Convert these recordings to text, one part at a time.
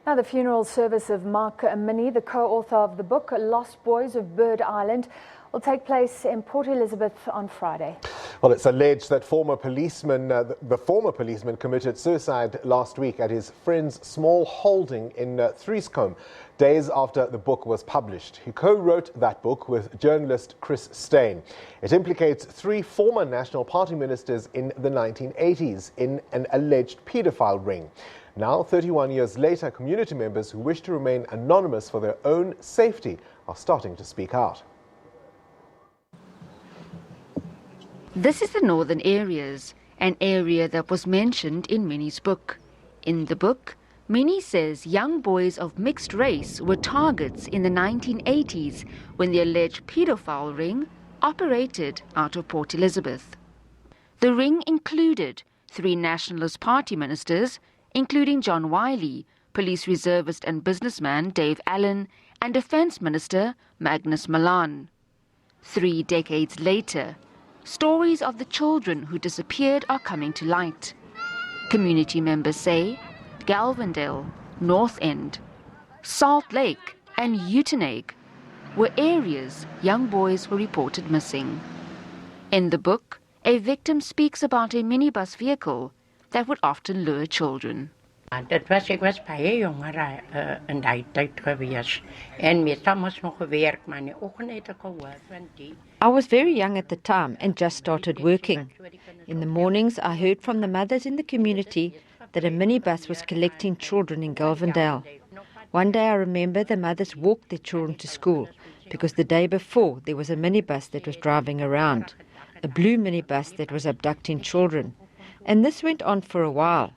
Now, the funeral service of Mark Minnie, the co-author of the book Lost Boys of Bird Island, will take place in Port Elizabeth on Friday. Well, it's alleged that the former policeman committed suicide last week at his friend's small holding in Theescombe, days after the book was published. He co-wrote that book with journalist Chris Steyn. It implicates 3 former National Party ministers in the 1980s in an alleged pedophile ring. Now, 31 years later, community members who wish to remain anonymous for their own safety are starting to speak out. This is the Northern Areas, an area that was mentioned in Minnie's book. In the book, Minnie says young boys of mixed race were targets in the 1980s when the alleged pedophile ring operated out of Port Elizabeth. The ring included 3 Nationalist Party ministers, including John Wiley, police reservist and businessman Dave Allen, and Defence Minister Magnus Malan. 3 decades later, stories of the children who disappeared are coming to light. Community members say Galvindale, North End, Salt Lake and Uitenhage were areas young boys were reported missing. In the book, a victim speaks about a minibus vehicle that would often lure children. Ek was baie jonger in daai tyd gewees en meestal mos nog gewerk, maar in die oggend het ek gehoor van die. I was very young at the time and just started working. In the mornings, I heard from the mothers in the community that a minibus was collecting children in Galvindale. One day I remember the mothers walked their children to school because the day before there was a minibus that was driving around, a blue minibus that was abducting children. And this went on for a while.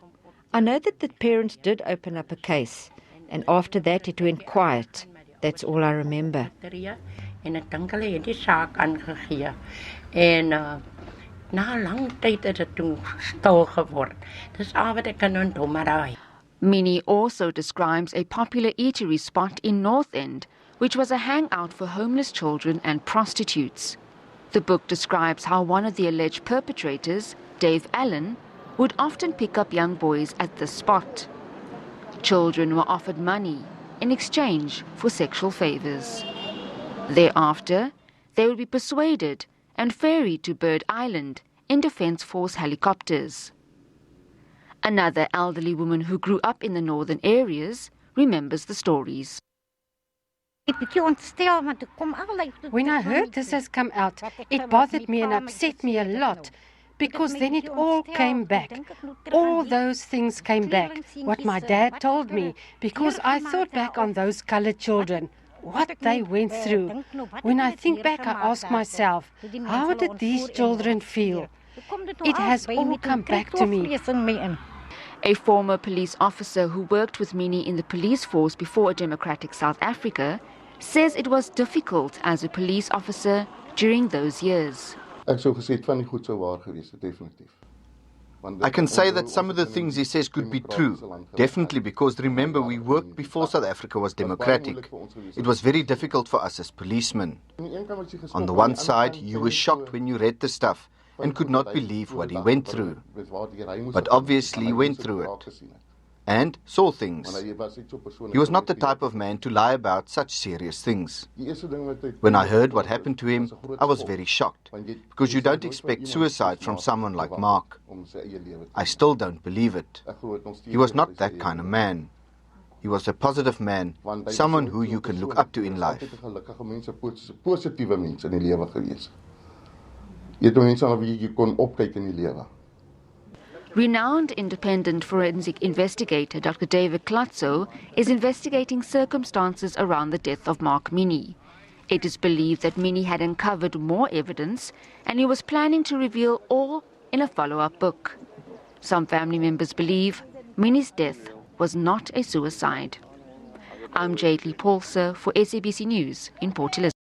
I know that the parents did open up a case, and after that it went quiet. That's all I remember. En ek dink hulle het die saak aangegee. En na 'n lang tyd het dit toe stil geword. Dis al wat ek kan onthou. Minnie also describes a popular eatery spot in North End, which was a hangout for homeless children and prostitutes. The book describes how one of the alleged perpetrators, Dave Allen, would often pick up young boys at this spot. Children were offered money in exchange for sexual favors. Thereafter, they would be persuaded and ferried to Bird Island in Defence Force helicopters. Another elderly woman who grew up in the Northern Areas remembers the stories. When I heard this has come out, it bothered me and upset me a lot, because then it all came back. All those things came back, what my dad told me, because I thought back on those coloured children, what they went through. When I think back, I ask myself, how did these children feel? It has all come back to me. A former police officer who worked with Minnie in the police force before a democratic South Africa says it was difficult as a police officer during those years. I can say that some of the things he says could be true, definitely, because remember, we worked before South Africa was democratic. It was very difficult for us as policemen. On the one side, you were shocked when you read the stuff and could not believe what he went through. But obviously he went through it and saw things. He was not the type of man to lie about such serious things. When I heard what happened to him, I was very shocked, because you don't expect suicide from someone like Mark. I still don't believe it. He was not that kind of man. He was a positive man, someone who you can look up to in life. Renowned independent forensic investigator Dr. David Klatzo is investigating circumstances around the death of Mark Minnie. It is believed that Minnie had uncovered more evidence and he was planning to reveal all in a follow-up book. Some family members believe Minnie's death was not a suicide. I'm Jadely Paulser for SABC News in Port Elizabeth.